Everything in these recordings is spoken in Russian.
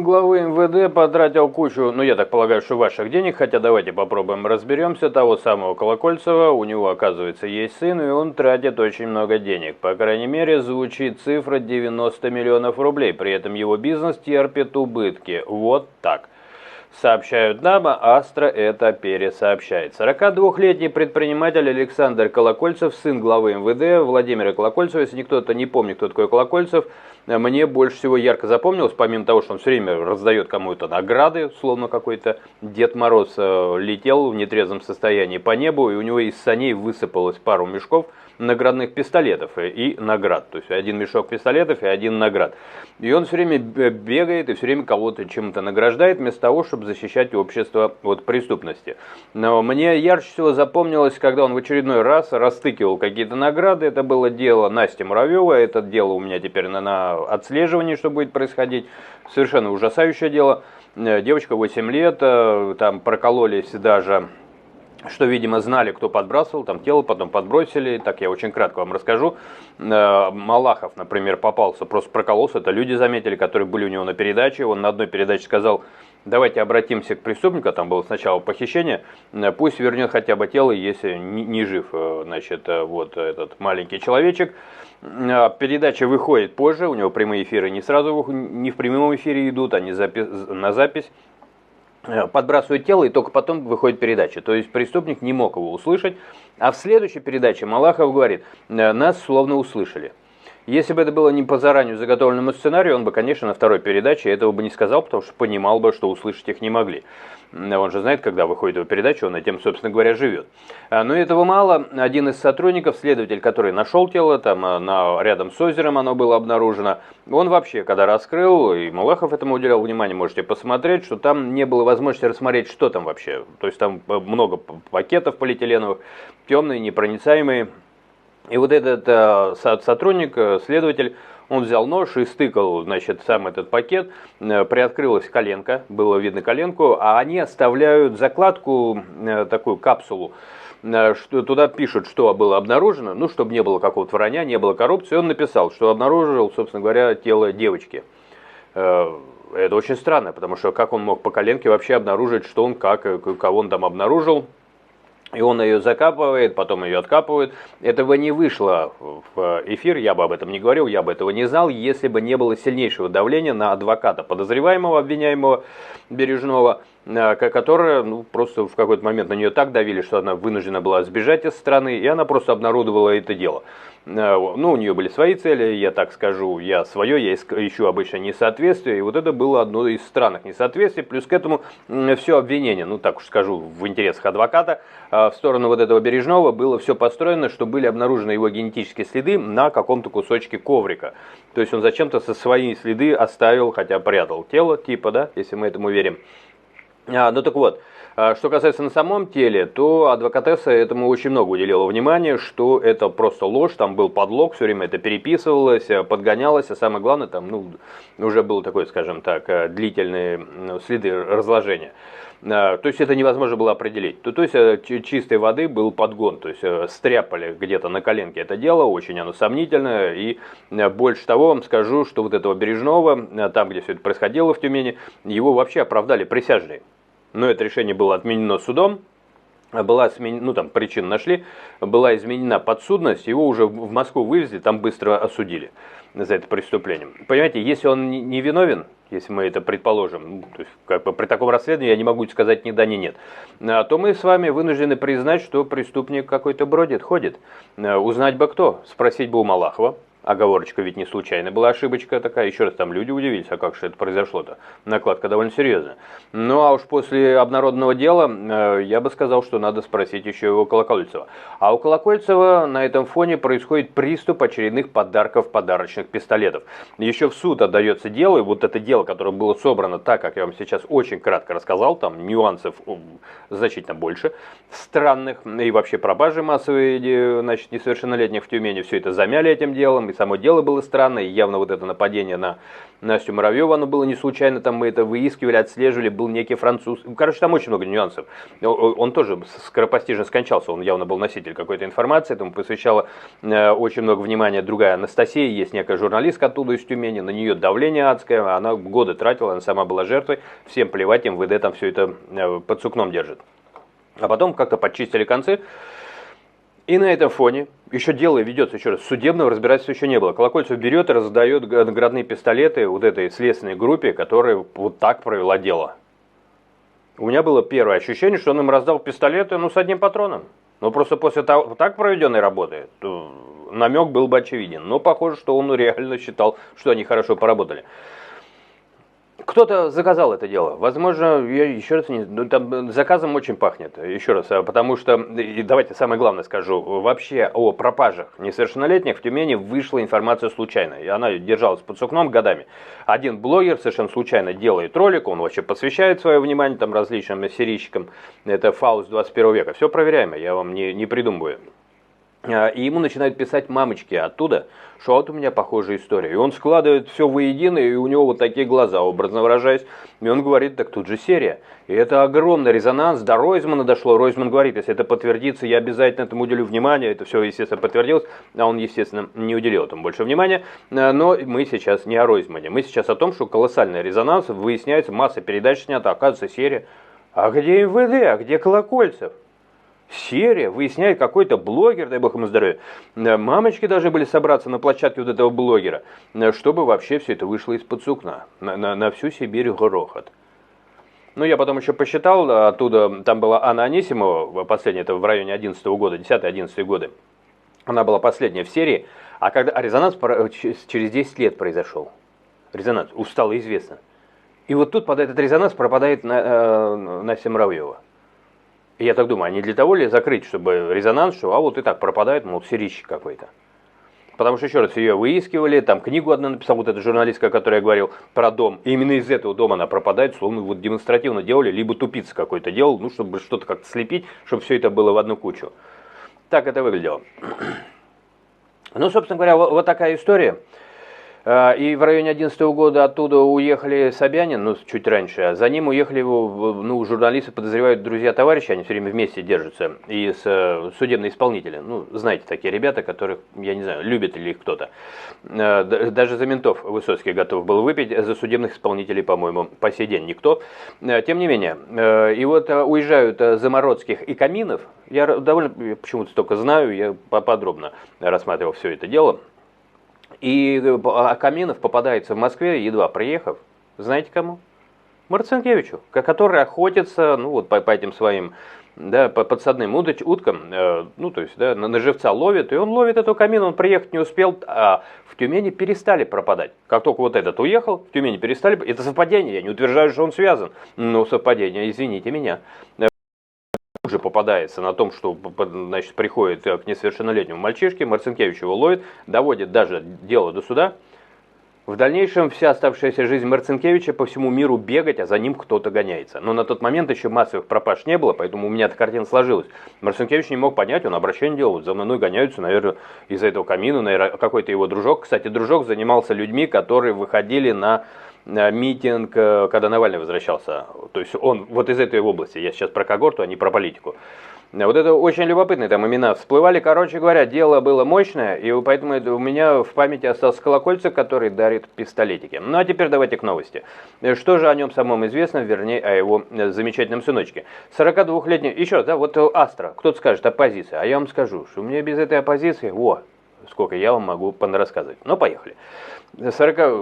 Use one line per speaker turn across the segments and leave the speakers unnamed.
Сын главы МВД потратил кучу, ну я так полагаю, что ваших денег, хотя давайте попробуем разберемся, того самого Колокольцева, у него оказывается есть сын, и он тратит очень много денег. По крайней мере звучит цифра 90 миллионов рублей, при этом его бизнес терпит убытки. Вот так. Сообщают нам, а Астра это пересообщает. 42-летний предприниматель Александр Колокольцев, сын главы МВД Владимира Колокольцева. Если никто-то не помнит, кто такой Колокольцев, мне больше всего ярко запомнилось, помимо того, что он все время раздает кому-то награды, словно какой-то Дед Мороз летел в нетрезвом состоянии по небу, и у него из саней высыпалось пару мешков наградных пистолетов и наград. То есть один мешок пистолетов и один наград. И он все время бегает и все время кого-то чем-то награждает, вместо того, чтобы защищать общество от преступности. Но мне ярче всего запомнилось, когда он в очередной раз растыкивал какие-то награды. Это было дело Насти Муравьевой. Это дело у меня теперь на отслеживании, что будет происходить. Совершенно ужасающее дело. Девочка 8 лет, там прокололись даже... что, видимо, знали, кто подбрасывал, там тело потом подбросили, так я очень кратко вам расскажу. Малахов, например, попался, просто прокололся, это люди заметили, которые были у него на передаче, он на одной передаче сказал, давайте обратимся к преступнику, там было сначала похищение, пусть вернет хотя бы тело, если не жив, значит, вот этот маленький человечек. Передача выходит позже, у него прямые эфиры не сразу, не в прямом эфире идут, они на запись. Подбрасывает тело, и только потом выходит передача. То есть преступник не мог его услышать. А в следующей передаче Малахов говорит, нас словно услышали. Если бы это было не по заранее заготовленному сценарию, он бы, конечно, на второй передаче этого бы не сказал, потому что понимал бы, что услышать их не могли. Он же знает, когда выходит его передача, он этим, собственно говоря, живет. Но этого мало. Один из сотрудников, следователь, который нашел тело, там рядом с озером оно было обнаружено, он вообще, когда раскрыл, и Малахов этому уделял внимание, можете посмотреть, что там не было возможности рассмотреть, что там вообще. То есть там много пакетов полиэтиленовых, темные, непроницаемые. И вот этот сотрудник, следователь, он взял нож и стыкал, значит, сам этот пакет, приоткрылась коленка, было видно коленку, а они оставляют закладку, такую капсулу, что туда пишут, что было обнаружено, ну, чтобы не было какого-то вранья, не было коррупции. Он написал, что обнаружил, собственно говоря, тело девочки. Это очень странно, потому что как он мог по коленке вообще обнаружить, что он, как, кого он там обнаружил. И он ее закапывает, потом ее откапывает. Этого не вышло в эфир, я бы об этом не говорил, я бы этого не знал, если бы не было сильнейшего давления на адвоката подозреваемого, обвиняемого Бережного, которая просто в какой-то момент на нее так давили, что она вынуждена была сбежать из страны, и она просто обнародовала это дело. Ну, у нее были свои цели, я так скажу, я свое, я ищу обычно несоответствие, и вот это было одно из странных несоответствий, плюс к этому все обвинение, ну так уж скажу, в интересах адвоката, в сторону вот этого Бережного было все построено, что были обнаружены его генетические следы на каком-то кусочке коврика. То есть он зачем-то со свои следы оставил, хотя прятал тело, типа, да, если мы этому верим. Ну так вот, что касается на самом теле, то адвокатесса этому очень много уделила внимания, что это просто ложь, там был подлог, все время это переписывалось, подгонялось, а самое главное, там уже было такое, скажем так, длительные следы разложения. То есть это невозможно было определить. То есть чистой воды был подгон, то есть стряпали где-то на коленке это дело, очень оно сомнительное. И больше того вам скажу, что вот этого Бережного, там где все это происходило в Тюмени, его вообще оправдали присяжные. Но это решение было отменено судом, была сменена, ну там причину нашли, была изменена подсудность, его уже в Москву вывезли, там быстро осудили за это преступление. Понимаете, если он не виновен, если мы это предположим, то есть, как бы при таком расследовании я не могу сказать ни да, ни нет, то мы с вами вынуждены признать, что преступник какой-то бродит, ходит. Узнать бы кто, спросить бы у Малахова. Оговорочка ведь не случайно была, ошибочка такая. Еще раз, там люди удивились, а как же это произошло-то? Накладка довольно серьезная. Ну а уж после обнародованного дела, я бы сказал, что надо спросить еще его Колокольцева. А у Колокольцева на этом фоне происходит приступ очередных подарочных пистолетов. Еще в суд отдается дело, и вот это дело, которое было собрано так, как я вам сейчас очень кратко рассказал, там нюансов значительно больше, странных, и вообще пропажи массовые, значит, несовершеннолетних в Тюмени, все это замяли этим делом, и само дело было странное, и явно вот это нападение на Настю Муравьеву, оно было не случайно, там мы это выискивали, отслеживали, был некий француз. Короче, там очень много нюансов. Он тоже скоропостижно скончался, он явно был носитель какой-то информации, этому посвящала очень много внимания другая Анастасия, есть некая журналистка оттуда из Тюмени, на нее давление адское, она годы тратила, она сама была жертвой, всем плевать, МВД там все это под сукном держит. А потом как-то подчистили концы. И на этом фоне еще дело ведется, еще раз, судебного разбирательства еще не было. Колокольцев берет и раздает наградные пистолеты вот этой следственной группе, которая вот так провела дело. У меня было первое ощущение, что он им раздал пистолеты, с одним патроном. Но просто после того, так проведенной работы, намек был бы очевиден. Но похоже, что он реально считал, что они хорошо поработали. Кто-то заказал это дело. Возможно, я еще раз там заказом очень пахнет. Еще раз, потому что, и давайте самое главное скажу, вообще о пропажах несовершеннолетних в Тюмени вышла информация случайно. И она держалась под сукном годами. Один блогер совершенно случайно делает ролик, он вообще посвящает свое внимание там различным серийщикам. Это Фауст 21 века. Все проверяемо, я вам не придумываю. И ему начинают писать мамочки оттуда, что вот у меня похожая история. И он складывает все воедино, и у него вот такие глаза, образно выражаясь. И он говорит, так тут же серия. И это огромный резонанс, до Ройзмана дошло. Ройзман говорит, если это подтвердится, я обязательно этому уделю внимание. Это все, естественно, подтвердилось, а он, естественно, не уделил этому больше внимания. Но мы сейчас не о Ройзмане. Мы сейчас о том, что колоссальный резонанс, выясняется, масса передач снята, оказывается, серия. А где МВД, а где Колокольцев? Серия, выясняет какой-то блогер, дай бог ему здоровья. Мамочки должны были собраться на площадке вот этого блогера, чтобы вообще все это вышло из-под сукна. На всю Сибирь грохот. Я потом еще посчитал, оттуда, там была Анна Анисимова, последняя, это в районе 11 года, 10-11 годы. Она была последняя в серии, а резонанс через 10 лет произошел. Резонанс, стало известно. И вот тут под этот резонанс пропадает Настя Муравьева. И я так думаю, а не для того ли закрыть, чтобы резонанс, что вот и так пропадает, серийщик какой-то. Потому что, еще раз, ее выискивали, там книгу одну написал, вот эта журналистка, о которой я говорил, про дом. И именно из этого дома она пропадает, словно вот демонстративно делали, либо тупица какой-то делал, чтобы что-то как-то слепить, чтобы все это было в одну кучу. Так это выглядело. Собственно говоря, вот такая история. И в районе 11 года оттуда уехали Собянин, чуть раньше, а за ним уехали его, журналисты подозревают друзья-товарищи, они все время вместе держатся, и судебные исполнители, знаете, такие ребята, которых, я не знаю, любит ли их кто-то. Даже за ментов Высоцкий готов был выпить, за судебных исполнителей, по-моему, по сей день никто. Тем не менее, и вот уезжают Замородских и Каминов, я довольно почему-то столько знаю, я подробно рассматривал все это дело. И Каминов попадается в Москве, едва приехав, знаете кому? Марцинкевичу, который охотится, по этим своим, по подсадным уткам, на живца ловит, и он ловит эту Камину, он приехать не успел, а в Тюмени перестали пропадать. Как только вот этот уехал, в Тюмени перестали, это совпадение, я не утверждаю, что он связан, но совпадение, извините меня. Уже попадается на том, что приходит к несовершеннолетнему мальчишке, Марцинкевич его ловит, доводит даже дело до суда. В дальнейшем вся оставшаяся жизнь Марцинкевича по всему миру бегать, а за ним кто-то гоняется. Но на тот момент еще массовых пропаж не было, поэтому у меня эта картина сложилась. Марцинкевич не мог понять, он обращение делал, за мной гоняются, наверное, из-за этого Камина, наверное, какой-то его дружок. Кстати, дружок занимался людьми, которые выходили на митинг, когда Навальный возвращался. То есть он вот из этой области, я сейчас про когорту, а не про политику. Вот это очень любопытные там имена всплывали. Короче говоря, дело было мощное, и поэтому у меня в памяти остался Колокольцев, который дарит пистолетики. А теперь давайте к новости. Что же о нем самом известно, вернее, о его замечательном сыночке. 42-летний, еще раз, вот Астра, кто-то скажет, оппозиция, а я вам скажу, что у меня без этой оппозиции, сколько я вам могу понарассказывать. Поехали.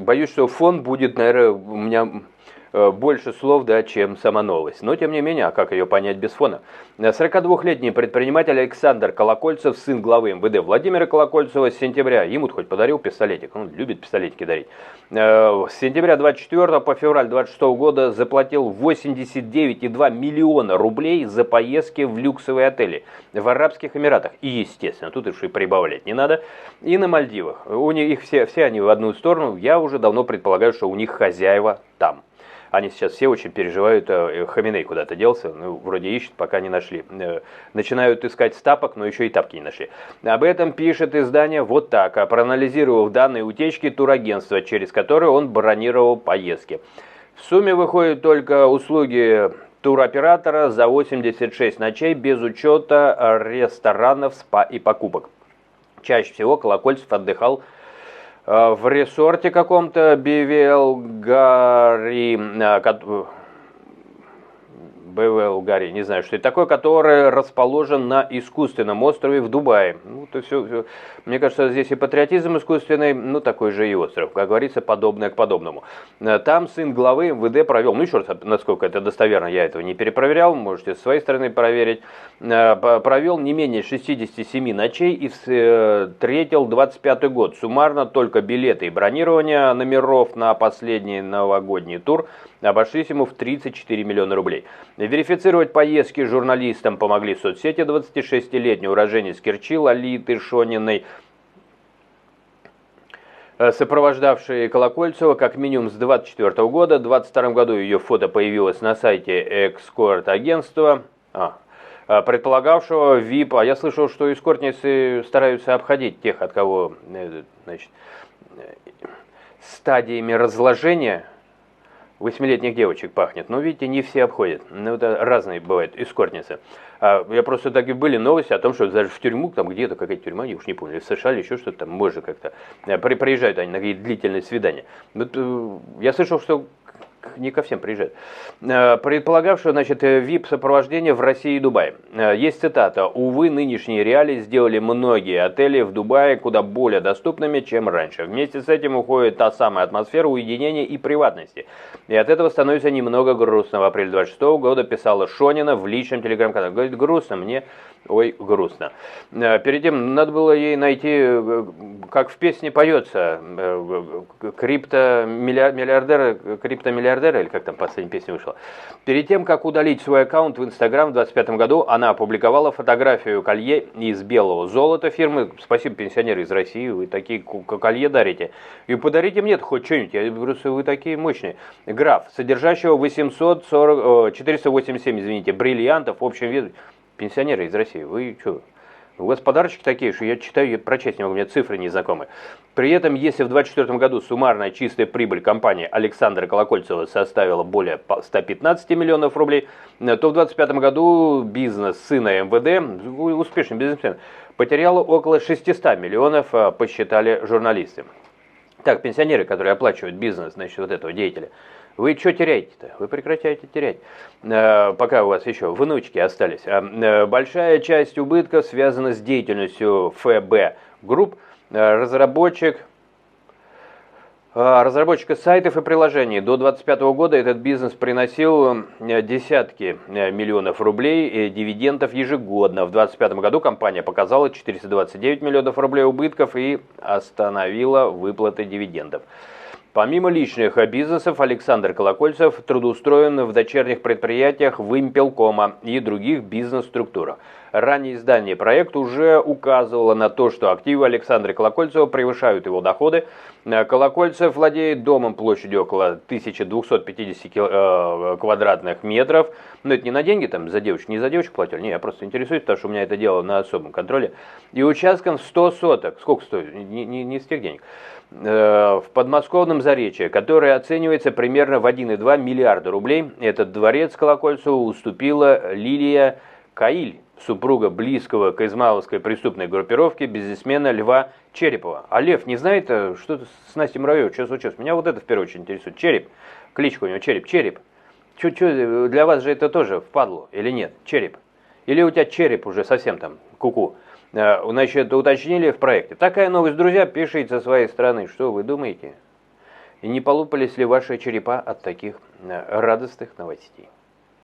Боюсь, что фон будет, наверное, у меня больше слов, чем сама новость. Но, тем не менее, а как ее понять без фона? 42-летний предприниматель Александр Колокольцев, сын главы МВД Владимира Колокольцева, с сентября, ему хоть подарил пистолетик, он любит пистолетики дарить, с сентября 24 по февраль 26 года заплатил 89,2 миллиона рублей за поездки в люксовые отели в Арабских Эмиратах. И, естественно, тут уж и прибавлять не надо. И на Мальдивах. У них все они в одну сторону. Я уже давно предполагаю, что у них хозяева там. Они сейчас все очень переживают, Хоминей куда-то делся, ну, вроде ищут, пока не нашли. Начинают искать с тапок, но еще и тапки не нашли. Об этом пишет издание вот так, проанализировав данные утечки турагентства, через которое он бронировал поездки. В сумме выходят только услуги туроператора за 86 ночей без учета ресторанов, спа и покупок. Чаще всего Колокольцев отдыхал в ресорте каком-то Бевелгари, не знаю, что это такое, который расположен на искусственном острове в Дубае. Ну, то все, мне кажется, здесь и патриотизм искусственный, ну, такой же и остров, как говорится, подобное к подобному. Там сын главы МВД провел, ну, еще раз, насколько это достоверно, я этого не перепроверял, можете с своей стороны проверить, провел не менее 67 ночей и встретил 25-й год. Суммарно только билеты и бронирование номеров на последний новогодний тур обошлись ему в 34 миллиона рублей. Верифицировать поездки журналистам помогли соцсети. 26-летний уроженец Керчи Лолиты Шониной, сопровождавший Колокольцева как минимум с 24 года. В 22 году ее фото появилось на сайте эскорт-агентства, предполагавшего ВИП. А я слышал, что эскортницы стараются обходить тех, от кого, значит, стадиями разложения 8-летних девочек пахнет. Но, видите, не все обходят. Ну, это разные бывают эскортницы. Я просто так и были новости о том, что даже в тюрьму, там где-то какая-то тюрьма, я уж не помню, в США или еще что-то там, может как-то, приезжают они на какие-то длительные свидания. Вот, я слышал, что не ко всем приезжают. Предполагавшего, значит, ВИП-сопровождение в России и Дубае. Есть цитата: «Увы, нынешние реалии сделали многие отели в Дубае куда более доступными, чем раньше. Вместе с этим уходит та самая атмосфера уединения и приватности. И от этого становится немного грустно». В апреле 26 года писала Шонина в личном телеграм-канале. Говорит, грустно мне. Ой, грустно. Перед тем надо было ей найти, как в песне поется, криптомиллиардер, или как там последняя песня вышла. Перед тем, как удалить свой аккаунт в Инстаграм в 25 году, она опубликовала фотографию колье из белого золота фирмы. Спасибо, пенсионеры из России, вы такие колье дарите. И подарите мне хоть что-нибудь, я просто вы такие мощные. Граф, содержащего 487, бриллиантов в общем весе. Пенсионеры из России, вы что? У вас подарочки такие, что я читаю, я прочесть не могу, у меня цифры не знакомы. При этом, если в 2024 году суммарная чистая прибыль компании Александра Колокольцева составила более 115 миллионов рублей, то в 2025 году бизнес сына МВД, успешный бизнесмен, потерял около 600 миллионов, посчитали журналисты. Так, пенсионеры, которые оплачивают бизнес, значит, вот этого деятеля, вы что теряете-то? Вы прекращаете терять, пока у вас еще внучки остались. Большая часть убытков связана с деятельностью ФБ Групп, разработчика сайтов и приложений. До 2025 года этот бизнес приносил десятки миллионов рублей дивидендов ежегодно. В 2025 году компания показала 429 миллионов рублей убытков и остановила выплаты дивидендов. Помимо личных бизнесов, Александр Колокольцев трудоустроен в дочерних предприятиях Вимпелкома и других бизнес-структурах. Ранее издание «Проект» уже указывало на то, что активы Александра Колокольцева превышают его доходы. Колокольцев владеет домом площадью около 1250 квадратных метров. Но это не на деньги, там, за девочек, не за девочек платили, не, я просто интересуюсь, потому что у меня это дело на особом контроле. И участком 100 соток, сколько стоит, не с тех денег, в подмосковном Заречье, который оценивается примерно в 1,2 миллиарда рублей. Этот дворец Колокольцеву уступила Лилия Каиль, супруга близкого к измайловской преступной группировке бизнесмена Льва Черепова. А Лев не знает, что с Настей Муравьевой сейчас участвует? Меня вот это в первую очередь интересует. Череп, кличка у него Череп. Чё, для вас же это тоже впадло или нет? Череп. Или у тебя череп уже совсем там куку? Значит, уточнили в проекте. Такая новость, друзья, пишите со своей стороны, что вы думаете. И не полупались ли ваши черепа от таких радостных новостей?